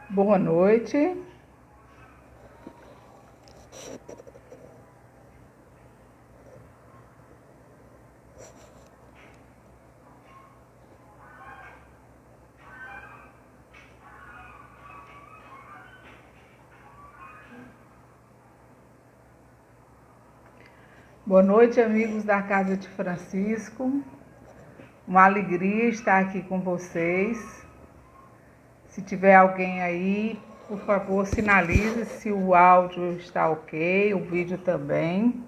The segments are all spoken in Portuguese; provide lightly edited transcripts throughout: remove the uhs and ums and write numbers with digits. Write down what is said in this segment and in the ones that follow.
Boa noite. Boa noite, amigos da Casa de Francisco. Uma alegria estar aqui com vocês. Se tiver alguém aí, por favor, sinalize se o áudio está ok, o vídeo também.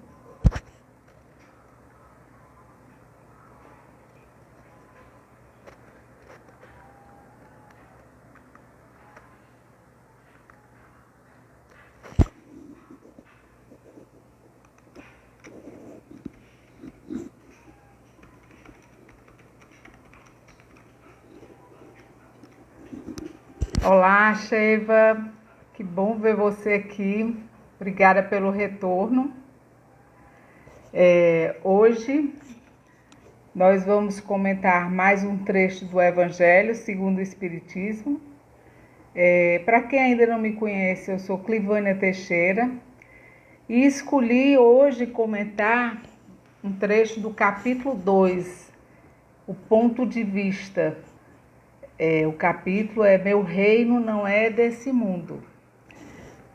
Olá, Sheiva. Que bom ver você aqui. Obrigada pelo retorno. Hoje nós vamos comentar mais um trecho do Evangelho segundo o Espiritismo. Para quem ainda não me conhece, eu sou Clivânia Teixeira e escolhi hoje comentar um trecho do capítulo 2, o ponto de vista. O capítulo é Meu Reino Não É Desse Mundo.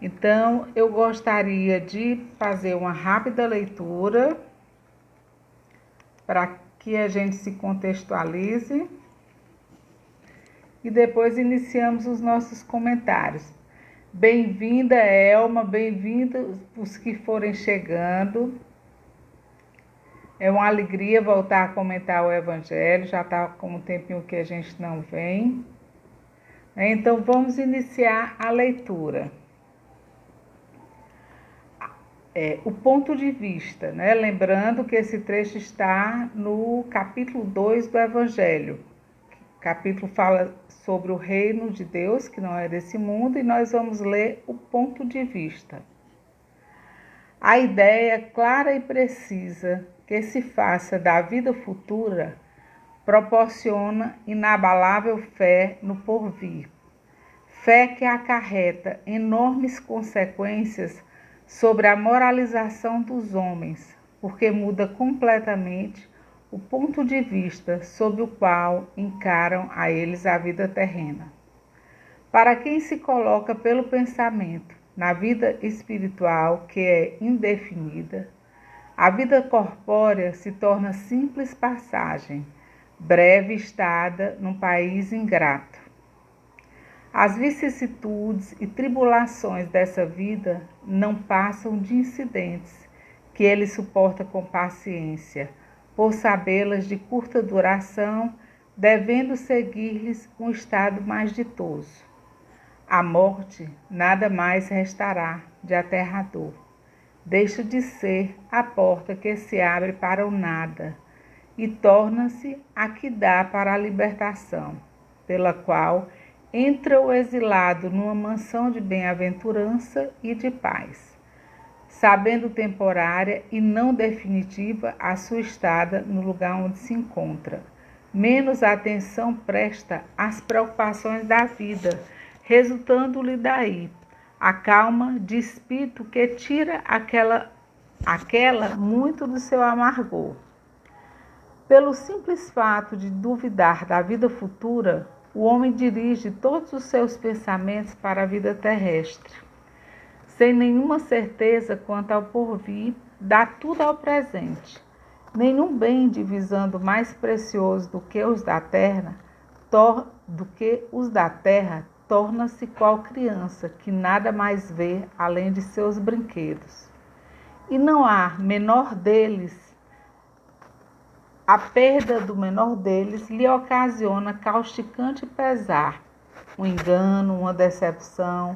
Então, eu gostaria de fazer uma rápida leitura para que a gente se contextualize e depois iniciamos os nossos comentários. Bem-vinda, Elma, bem-vindos os que forem chegando. É uma alegria voltar a comentar o Evangelho, já está com um tempinho que a gente não vem. Então, vamos iniciar a leitura. O ponto de vista, né? Lembrando que esse trecho está no capítulo 2 do Evangelho. O capítulo fala sobre o reino de Deus, que não é desse mundo, e nós vamos ler o ponto de vista. A ideia clara e precisa que se faça da vida futura proporciona inabalável fé no porvir. Fé que acarreta enormes consequências sobre a moralização dos homens, porque muda completamente o ponto de vista sob o qual encaram a eles a vida terrena. Para quem se coloca pelo pensamento na vida espiritual, que é indefinida, a vida corpórea se torna simples passagem, breve estada num país ingrato. As vicissitudes e tribulações dessa vida não passam de incidentes que ele suporta com paciência, por sabê-las de curta duração, devendo seguir-lhes um estado mais ditoso. A morte nada mais restará de aterrador. Deixa de ser a porta que se abre para o nada e torna-se a que dá para a libertação, pela qual entra o exilado numa mansão de bem-aventurança e de paz, sabendo temporária e não definitiva a sua estada no lugar onde se encontra. Menos atenção presta às preocupações da vida, resultando-lhe daí a calma de espírito que tira aquela muito do seu amargor. Pelo simples fato de duvidar da vida futura, o homem dirige todos os seus pensamentos para a vida terrestre. Sem nenhuma certeza quanto ao porvir, dá tudo ao presente. Nenhum bem divisando mais precioso do que os da terra, torna-se qual criança que nada mais vê além de seus brinquedos. E não há menor deles. A perda do menor deles lhe ocasiona causticante pesar, um engano, uma decepção,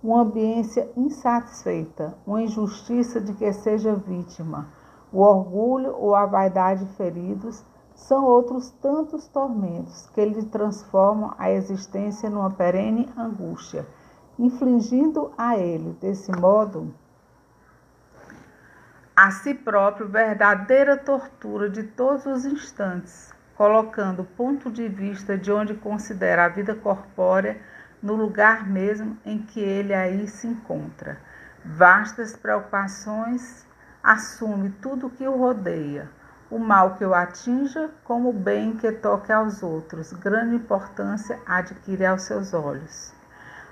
uma ambiência insatisfeita, uma injustiça de que seja vítima, o orgulho ou a vaidade feridos são outros tantos tormentos que lhe transformam a existência numa perene angústia, infligindo a ele, desse modo, a si próprio verdadeira tortura de todos os instantes, colocando o ponto de vista de onde considera a vida corpórea no lugar mesmo em que ele aí se encontra. Vastas preocupações, assume tudo o que o rodeia, o mal que o atinja como o bem que toque aos outros, grande importância adquire aos seus olhos.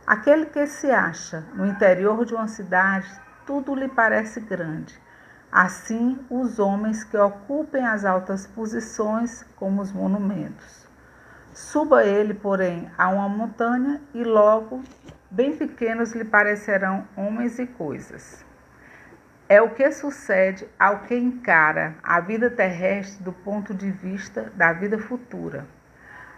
Aquele que se acha no interior de uma cidade, tudo lhe parece grande. Assim, os homens que ocupem as altas posições, como os monumentos. Suba ele, porém, a uma montanha e logo bem pequenos lhe parecerão homens e coisas. É o que sucede ao que encara a vida terrestre do ponto de vista da vida futura.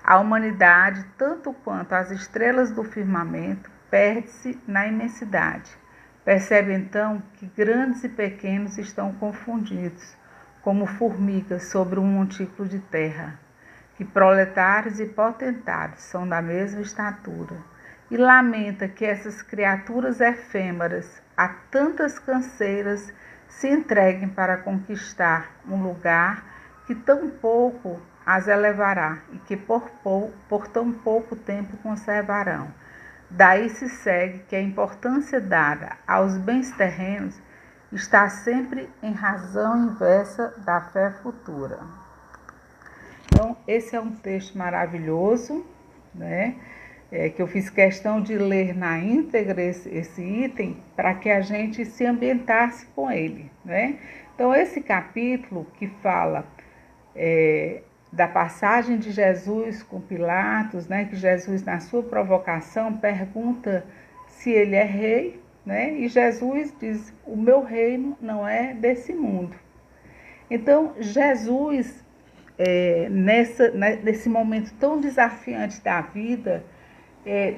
A humanidade, tanto quanto as estrelas do firmamento, perde-se na imensidade. Percebe então que grandes e pequenos estão confundidos, como formigas sobre um montículo de terra, que proletários e potentados são da mesma estatura, e lamenta que essas criaturas efêmeras, a tantas canseiras, se entreguem para conquistar um lugar que tão pouco as elevará e que por tão pouco tempo conservarão. Daí se segue que a importância dada aos bens terrenos está sempre em razão inversa da fé futura. Então, esse é um texto maravilhoso, né? Que eu fiz questão de ler na íntegra esse item para que a gente se ambientasse com ele, né? Então, esse capítulo que fala da passagem de Jesus com Pilatos, né, que Jesus, na sua provocação, pergunta se ele é rei, né, e Jesus diz, o meu reino não é desse mundo. Então, Jesus, nesse momento tão desafiante da vida,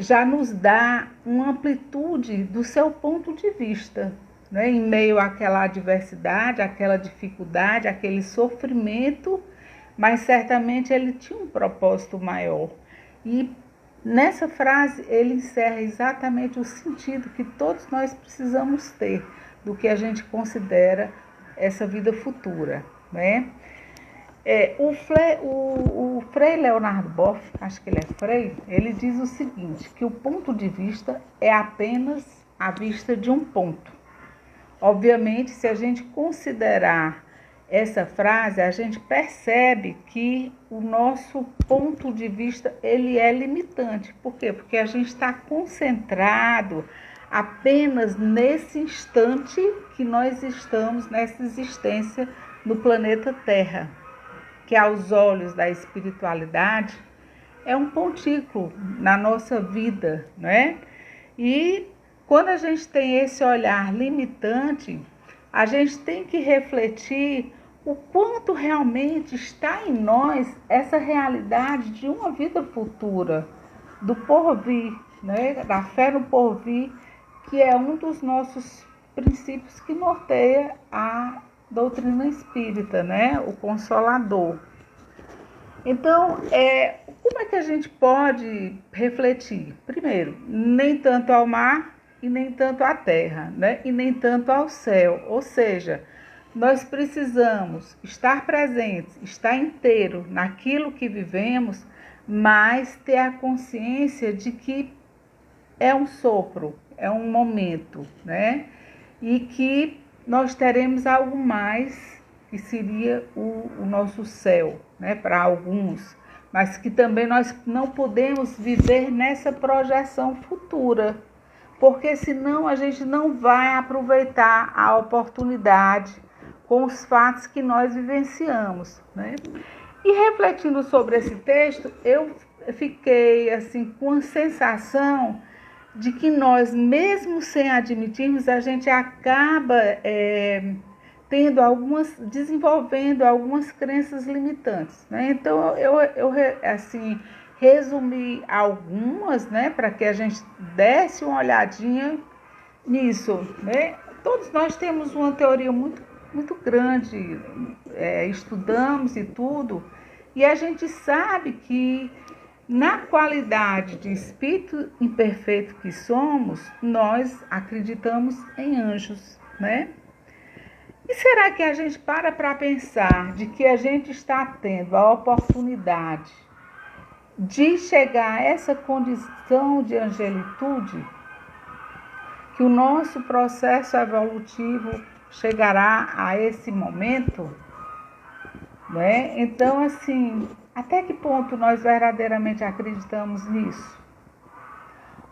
já nos dá uma amplitude do seu ponto de vista, né, em meio àquela adversidade, àquela dificuldade, aquele sofrimento, mas certamente ele tinha um propósito maior. E nessa frase ele encerra exatamente o sentido que todos nós precisamos ter do que a gente considera essa vida futura, né? O Frei Leonardo Boff, acho que ele é Frei, ele diz o seguinte, que o ponto de vista é apenas a vista de um ponto. Obviamente, se a gente considerar essa frase, a gente percebe que o nosso ponto de vista ele é limitante. Por quê? Porque a gente está concentrado apenas nesse instante que nós estamos nessa existência no planeta Terra, que aos olhos da espiritualidade é um pontículo na nossa vida, né? E quando a gente tem esse olhar limitante, a gente tem que refletir o quanto realmente está em nós essa realidade de uma vida futura, do porvir, né? Da fé no porvir, que é um dos nossos princípios que norteia a doutrina espírita, né? O Consolador. Então, como é que a gente pode refletir? Primeiro, nem tanto ao mar e nem tanto à terra, né? E nem tanto ao céu. Ou seja, nós precisamos estar presentes, estar inteiro naquilo que vivemos, mas ter a consciência de que é um sopro, é um momento, né? E que nós teremos algo mais, que seria o nosso céu, né? Para alguns, mas que também nós não podemos viver nessa projeção futura, porque senão a gente não vai aproveitar a oportunidade com os fatos que nós vivenciamos, né? E refletindo sobre esse texto, eu fiquei assim com a sensação de que nós, mesmo sem admitirmos, a gente acaba desenvolvendo algumas crenças limitantes, né? Então eu assim resumi algumas, né, para que a gente desse uma olhadinha nisso, né? Todos nós temos uma teoria muito grande, estudamos e tudo, e a gente sabe que na qualidade de espírito imperfeito que somos, nós acreditamos em anjos, né? E será que a gente para pensar de que a gente está tendo a oportunidade de chegar a essa condição de angelitude, que o nosso processo evolutivo chegará a esse momento, né? Então, assim, até que ponto nós verdadeiramente acreditamos nisso?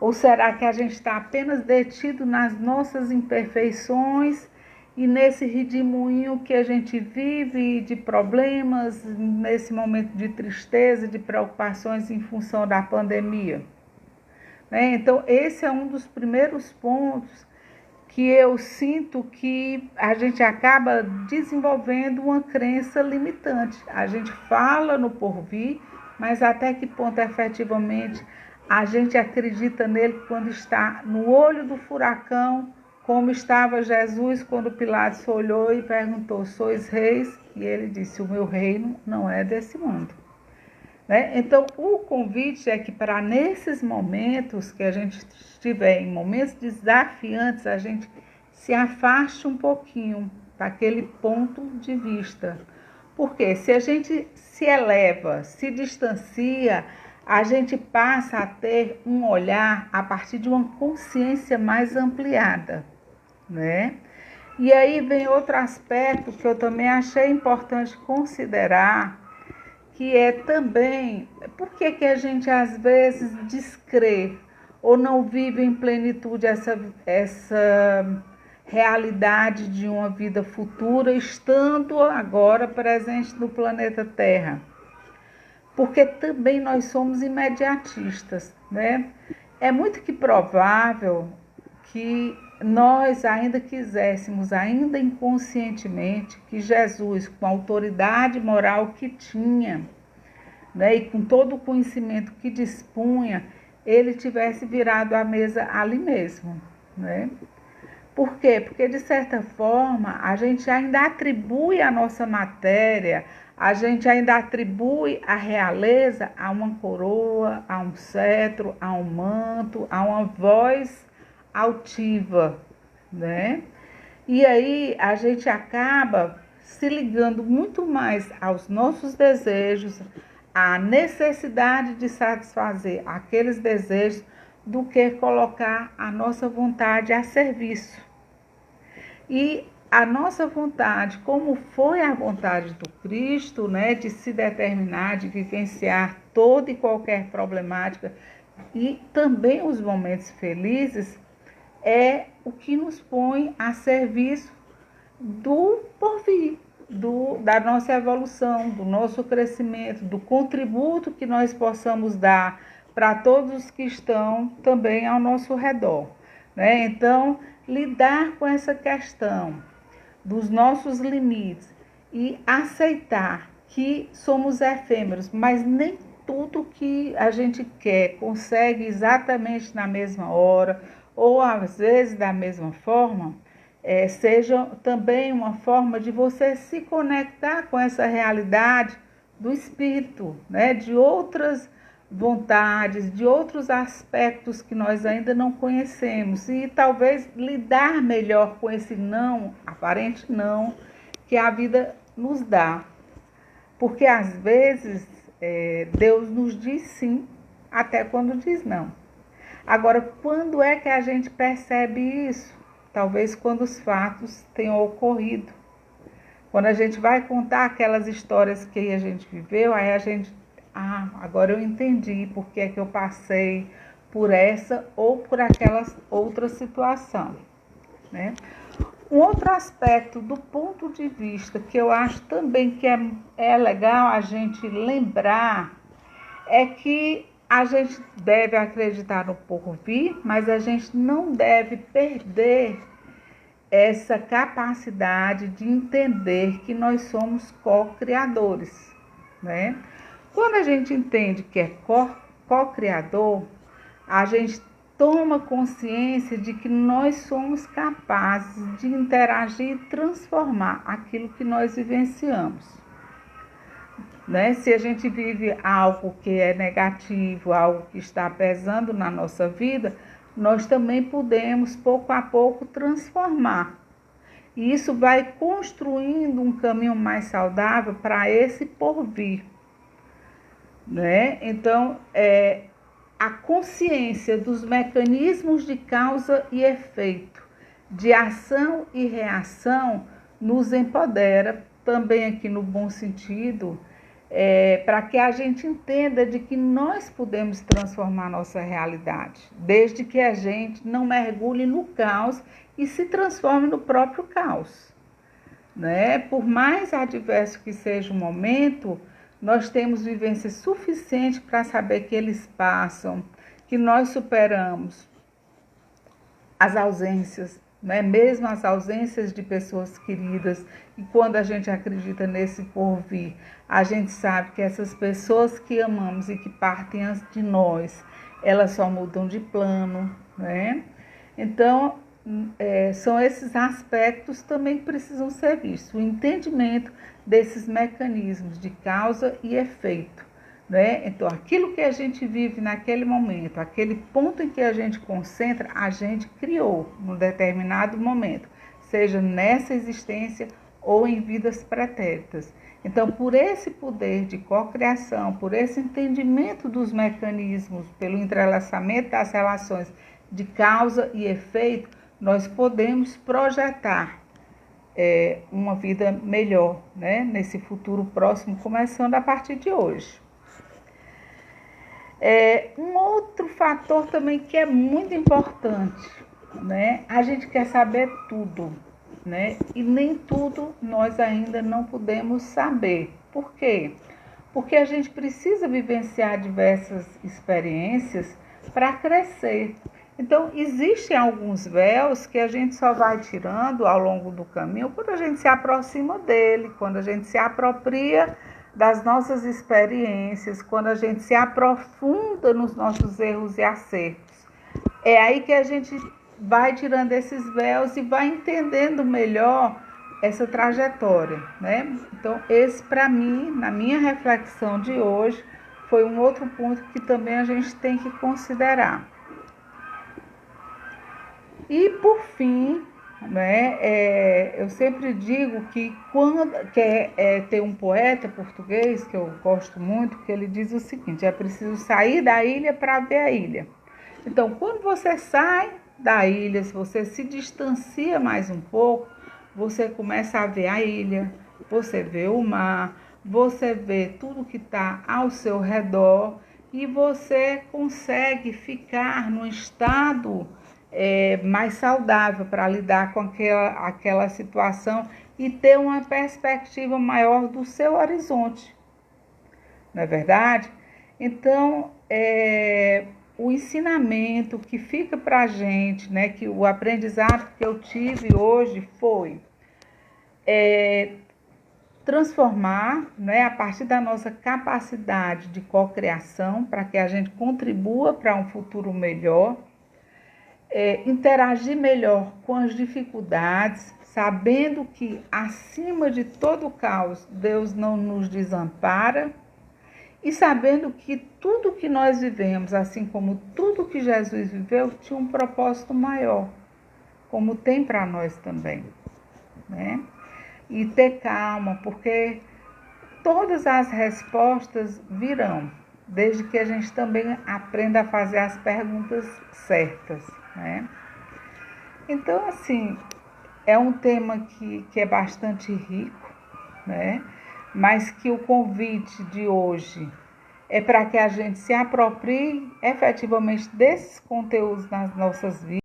Ou será que a gente está apenas detido nas nossas imperfeições e nesse redemoinho que a gente vive de problemas, nesse momento de tristeza, de preocupações em função da pandemia? Né? Então, esse é um dos primeiros pontos que eu sinto que a gente acaba desenvolvendo uma crença limitante. A gente fala no porvir, mas até que ponto efetivamente a gente acredita nele quando está no olho do furacão, como estava Jesus quando Pilatos olhou e perguntou: sois reis? E ele disse: o meu reino não é desse mundo. Né? Então, o convite é que para nesses momentos que a gente estiver em momentos desafiantes, a gente se afaste um pouquinho daquele ponto de vista. Porque se a gente se eleva, se distancia, a gente passa a ter um olhar a partir de uma consciência mais ampliada, né? E aí vem outro aspecto que eu também achei importante considerar, que é também por que a gente às vezes descrê ou não vive em plenitude essa realidade de uma vida futura, estando agora presente no planeta Terra. Porque também nós somos imediatistas, né? É muito que provável que nós ainda quiséssemos, ainda inconscientemente, que Jesus, com a autoridade moral que tinha, né, e com todo o conhecimento que dispunha, ele tivesse virado a mesa ali mesmo, né? Por quê? Porque, de certa forma, a gente ainda atribui a nossa matéria, a gente ainda atribui a realeza a uma coroa, a um cetro, a um manto, a uma voz altiva, né? E aí a gente acaba se ligando muito mais aos nossos desejos, à necessidade de satisfazer aqueles desejos, do que colocar a nossa vontade a serviço. E a nossa vontade, como foi a vontade do Cristo, né, de se determinar, de vivenciar toda e qualquer problemática e também os momentos felizes, é o que nos põe a serviço do porvir, da nossa evolução, do nosso crescimento, do contributo que nós possamos dar para todos que estão também ao nosso redor, né? Então, lidar com essa questão dos nossos limites e aceitar que somos efêmeros, mas nem tudo que a gente quer consegue exatamente na mesma hora ou às vezes da mesma forma, seja também uma forma de você se conectar com essa realidade do espírito, né? De outras vontades, de outros aspectos que nós ainda não conhecemos e talvez lidar melhor com esse não, aparente não, que a vida nos dá. Porque às vezes Deus nos diz sim, até quando diz não. Agora, quando é que a gente percebe isso? Talvez quando os fatos tenham ocorrido. Quando a gente vai contar aquelas histórias que a gente viveu, aí a gente, agora eu entendi por que é que eu passei por essa ou por aquela outra situação, né? Um outro aspecto do ponto de vista que eu acho também que é legal a gente lembrar é que a gente deve acreditar no porvir, mas a gente não deve perder essa capacidade de entender que nós somos co-criadores, né? Quando a gente entende que é co-criador, a gente toma consciência de que nós somos capazes de interagir e transformar aquilo que nós vivenciamos. Né? Se a gente vive algo que é negativo, algo que está pesando na nossa vida, nós também podemos, pouco a pouco, transformar. E isso vai construindo um caminho mais saudável para esse porvir. né? Então, a consciência dos mecanismos de causa e efeito, de ação e reação, nos empodera, também aqui no bom sentido, para que a gente entenda de que nós podemos transformar nossa realidade, desde que a gente não mergulhe no caos e se transforme no próprio caos, né? Por mais adverso que seja o momento, nós temos vivência suficiente para saber que eles passam, que nós superamos as ausências, né? Mesmo as ausências de pessoas queridas. E quando a gente acredita nesse porvir, a gente sabe que essas pessoas que amamos e que partem antes de nós, elas só mudam de plano, né? Então, são esses aspectos também que precisam ser vistos. O entendimento desses mecanismos de causa e efeito, né? Então, aquilo que a gente vive naquele momento, aquele ponto em que a gente concentra, a gente criou num determinado momento, seja nessa existência ou em vidas pretéritas. Então, por esse poder de cocriação, por esse entendimento dos mecanismos, pelo entrelaçamento das relações de causa e efeito, nós podemos projetar uma vida melhor, né? Nesse futuro próximo, começando a partir de hoje. Um outro fator também que é muito importante, né? A gente quer saber tudo, né? E nem tudo nós ainda não podemos saber. Por quê? Porque a gente precisa vivenciar diversas experiências para crescer. Então, existem alguns véus que a gente só vai tirando ao longo do caminho quando a gente se aproxima dele, quando a gente se apropria das nossas experiências, quando a gente se aprofunda nos nossos erros e acertos. É aí que a gente vai tirando esses véus e vai entendendo melhor essa trajetória, né? Então, esse para mim, na minha reflexão de hoje, foi um outro ponto que também a gente tem que considerar. E por fim, né, eu sempre digo que tem um poeta português que eu gosto muito, que ele diz o seguinte: é preciso sair da ilha para ver a ilha. Então, quando você sai da ilha, se você se distancia mais um pouco, você começa a ver a ilha, você vê o mar, você vê tudo que está ao seu redor e você consegue ficar num estado mais saudável para lidar com aquela situação e ter uma perspectiva maior do seu horizonte, não é verdade? Então, o ensinamento que fica para a gente, né, que o aprendizado que eu tive hoje foi transformar, né, a partir da nossa capacidade de cocriação, para que a gente contribua para um futuro melhor, interagir melhor com as dificuldades, sabendo que acima de todo o caos, Deus não nos desampara, e sabendo que tudo que nós vivemos, assim como tudo que Jesus viveu, tinha um propósito maior, como tem para nós também, né? E ter calma, porque todas as respostas virão, desde que a gente também aprenda a fazer as perguntas certas, né? Então, assim, é um tema que é bastante rico, né? Mas que o convite de hoje é para que a gente se aproprie efetivamente desses conteúdos nas nossas vidas.